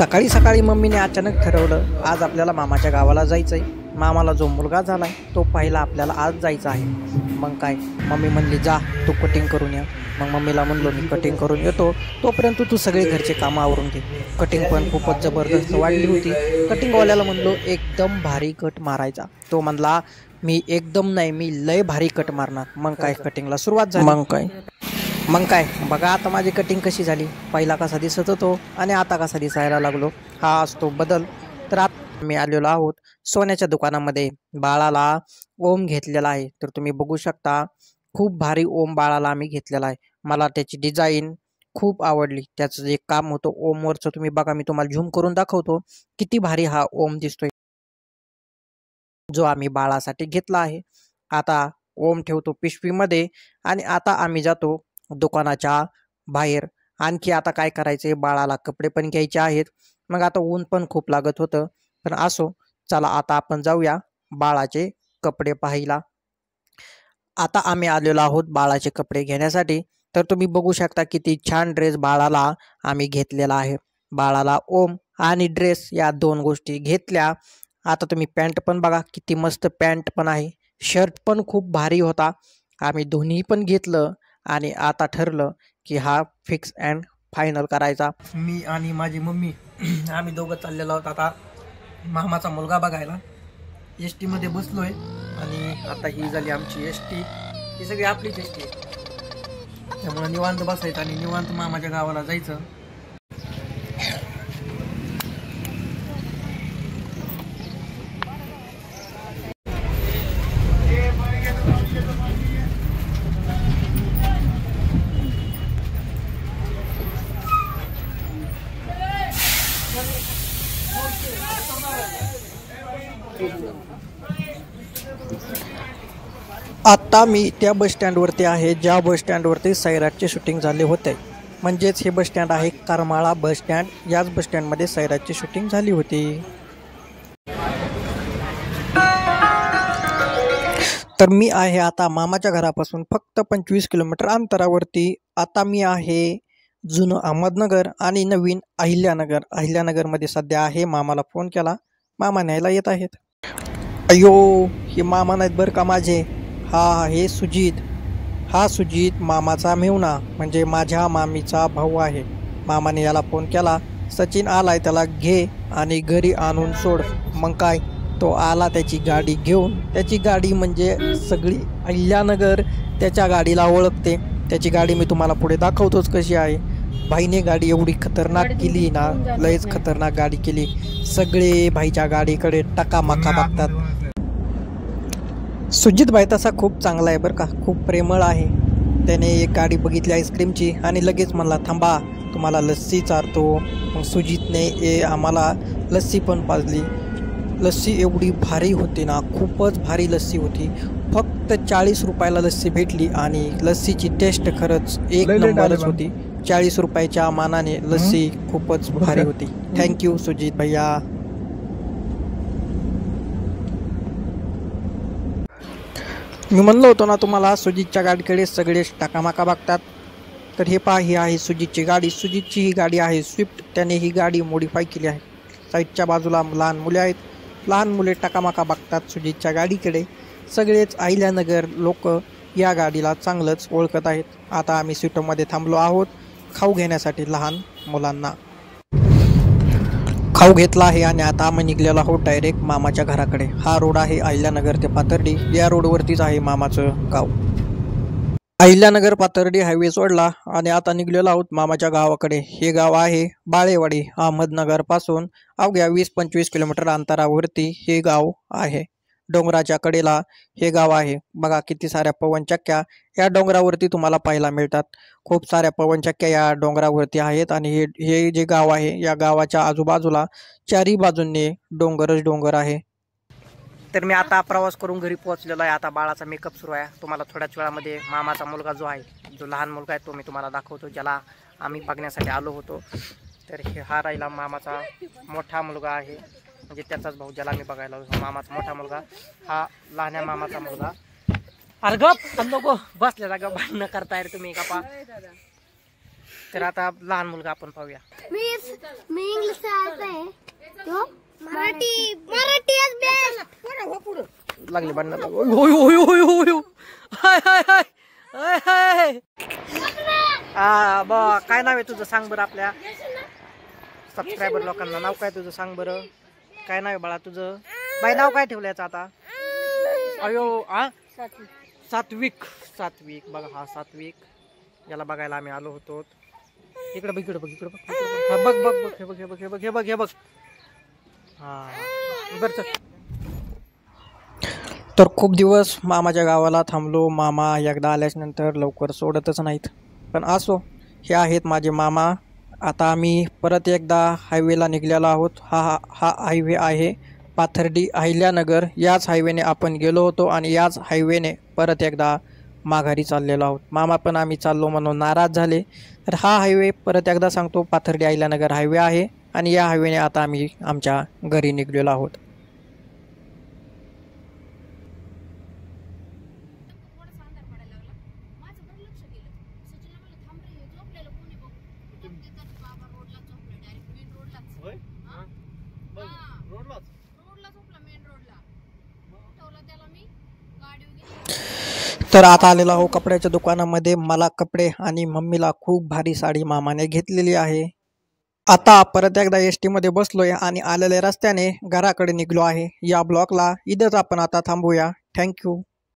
सकाळी सकाळी मम्मीने अचानक ठरवलं आज आपल्याला मामाच्या गावाला जायचं आहे। मामाला जो मुलगा झाला आहे तो पाहिला आपल्याला आज जायचं आहे। मग काय मम्मी म्हणली जा तू कटिंग करून या। मग मम्मीला म्हणलो मी कटिंग करून येतो, तोपर्यंत तू सगळे घरचे कामं आवरून घे। कटिंग पण खूपच जबरदस्त वाढली होती। कटिंगवाल्याला म्हणलो एकदम भारी कट मारायचा। तो म्हणला मी एकदम नाही मी लय भारी कट मारणार। मग काय कटिंगला सुरुवात झाली। मग काय बघा आता माझी कटिंग कशी झाली। पहिला कसा दिसत होतो आणि आता कसा दिसायला लागलो, हा असतो बदल। तर आता मी आलेलो आहोत सोन्याच्या दुकानामध्ये, बाळाला ओम घेतलेला आहे। तर तुम्ही बघू शकता खूप भारी ओम बाळाला आम्ही घेतलेला आहे। मला त्याची डिझाईन खूप आवडली, त्याचं जे काम होतं ओमवरचं तुम्ही बघा, मी तुम्हाला झूम करून दाखवतो किती भारी हा ओम दिसतोय जो आम्ही बाळासाठी घेतला आहे। आता ओम ठेवतो पिशवीमध्ये आणि आता आम्ही जातो दुकानाच्या बाहेर। आणखी आता काय करायचे, बाळाला कपडे पण घ्यायचे आहेत। मग आता ऊन पण खूप लागत होतं, पण असो चला आता आपण जाऊया बाळाचे कपडे पाहायला। आता आम्ही आलेलो आहोत बाळाचे कपडे घेण्यासाठी। तर तुम्ही बघू शकता किती छान ड्रेस बाळाला आम्ही घेतलेला आहे। बाळाला ओम आणि ड्रेस या दोन गोष्टी घेतल्या। आता तुम्ही पॅन्ट पण बघा किती मस्त पॅन्ट पण आहे, शर्ट पण खूप भारी होता। आम्ही दोन्ही पण घेतलं आणि आता ठरलं की हा फिक्स अँड फायनल करायचा। मी आणि माझी मम्मी आम्ही दोघं चाललेलो आहोत आता मामाचा मुलगा बघायला। एस टी मध्ये बसलोय आणि आता ही झाली आमची एस टी, ही सगळी आपलीच एस टी आहे। त्यामुळे निवांत बसायचं आणि निवांत मामाच्या गावाला जायचं। आता मी त्या बस स्टँडवरती आहे ज्या बस स्टँडवरती सैराटचे शूटिंग झाले होते। म्हणजेच हे बस स्टँड आहे करमाळा बस स्टँड। याच बस स्टँडमध्ये सैराटची शूटिंग झाली होती। तर मी आहे आता मामाच्या घरापासून फक्त 25 किलोमीटर अंतरावरती। आता मी आहे जुनं अहमदनगर आणि नवीन अहिल्यानगर। अहिल्यानगरमध्ये सध्या आहे, मामाला फोन केला, मामा न्यायला येत आहेत। अयो हे मामा नाहीत बरं का माझे, हा हे सुजित। हा सुजित मामाचा मेहुणा म्हणजे माझ्या मामीचा भाऊ आहे। मामाने याला फोन केला, सचिन आलाय त्याला घे आणि घरी आणून सोड। मग काय तो आला त्याची गाडी घेऊन। त्याची गाडी म्हणजे सगळी अहिल्यानगर त्याच्या गाडीला ओळखते। त्याची गाडी मी तुम्हाला पुढे दाखवतोच कशी आहे। भाईने गाडी एवढी खतरनाक केली ना, लयच खतरनाक गाडी केली। सगळे भाईच्या गाडीकडे टकामका बघतात। सुजित भाई तसा खूप चांगला आहे बरं का, खूप प्रेमळ आहे। त्याने एक गाडी बघितली आईस्क्रीमची आणि लगेच म्हणला थांबा तुम्हाला लस्सी चारतो। मग सुजितने आम्हाला लस्सी पण पाजली। लस्सी एवढी भारी होती ना, खूपच भारी लस्सी होती। फक्त 40 रुपयाला लस्सी भेटली आणि लस्सीची टेस्ट खरंच एक नंबरच होती। 40 रुपयाच्या मानाने लस्सी खूपच भारी होती। थँक्यू सुजित भैया। मी म्हणलो होतो ना तुम्हाला सुजितच्या गाडीकडे सगळे टाकामाका बघतात। तर हे पहा ही आहे सुजितची गाडी। सुजितची ही गाडी आहे स्विफ्ट। त्याने ही गाडी मॉडिफाय केली आहे। साईडच्या बाजूला लहान मुले आहेत, लहान मुले टकामाका बघतात सुजितच्या गाडीकडे। सगळेच अहिल्यानगर लोक या गाडीला चांगलंच ओळखत आहेत। आता आम्ही स्विफ्टमध्ये थांबलो आहोत खाऊ घेण्यासाठी लहान मुलांना। खाऊ घेतला आहे आणि आता आम्ही निघलेलो आहोत डायरेक्ट मामाच्या घराकडे। हा रोड आहे अहिल्यानगर ते पाथर्डी, या रोडवरतीच आहे मामाचं गाव। अहिल्यानगर पाथर्डी हायवे सोडला आणि आता निघलेलो आहोत मामाच्या गावाकडे। हे गाव आहे बाळेवाडी, अहमदनगर पासून अवघ्या 20-25 किलोमीटर अंतरावरती हे गाव आहे। डोंगराच्या कडेला हे गाव आहे। बघा किती साऱ्या पवनचक्क्या या डोंगरावरती तुम्हाला पाहायला मिळतात। खूप साऱ्या पवनचक्क्या या डोंगरावरती आहेत आणि हे जे गाव आहे या गावाच्या आजूबाजूला चारी बाजूंनी डोंगरच डोंगर आहे। तर मी आता प्रवास करून घरी पोहोचलेलो आहे। आता बाळाचा मेकअप सुरू आहे। तुम्हाला थोड्याच वेळामध्ये मामाचा मुलगा जो आहे, जो लहान मुलगा आहे तो मी तुम्हाला दाखवतो, ज्याला आम्ही बघण्यासाठी आलो होतो। तर हा राहिला मामाचा मोठा मुलगा आहे, म्हणजे त्याचाच भाऊ ज्याला मी बघायला आलो। मामाचा मोठा मुलगा, हा लहान्या मामाचा मुलगा। अरे गप नको बसल्या जागा भांडणं करताय रे तुम्ही गप्पा। तर आता लहान मुलगा आपण पाहूया। मी इंग्लिश लागले भांडण काय नाव आहे तुझं सांग बरं आपल्या सबस्क्रायबर लोकांना नाव काय तुझं सांग बरं काय नाव आहे बाळा तुझं बाई नाव काय ठेवलं याचं आता अयो सात्विक सात्विक बघा हा सात्विक याला बघायला आम्ही आलो होतो इकडे बघ इकडे बघ इकडे बघ बघ बघ बघ हे बघ हे बघ हे बघ हे बघ हे बघ हा बरं तर खूप दिवस मामाच्या गावाला थांबलो मामा एकदा आल्याच्या नंतर लवकर सोडतच नाहीत पण असो हे आहेत माझे मामा आता आम्ही परत एकदा हायवेला निघलेलो आहोत हा हायवे आहे पाथर्डी अहिल्यानगर याच हायवेने आपण गेलो होतो आणि याच हायवेने परत एकदा माघारी चाललेलो आहोत मामा पण आम्ही चाललो म्हणून नाराज झाले तर हा हायवे परत एकदा सांगतो पाथर्डी अहिल्यानगर हायवे आहे आणि या हायवेने आता आम्ही आमच्या घरी निघलेलो आहोत तर आता आलेला हो कपड्याच्या दुकानामध्ये मला कपडे आणि मम्मीला खूप भारी साडी मामाने घेतलेली आहे आता परत एकदा एसटी मध्ये बसलोय आणि आलेल्या रस्त्याने घराकडे निघलो आहे या ब्लॉकला इथंच आपण आता थांबूया थँक्यू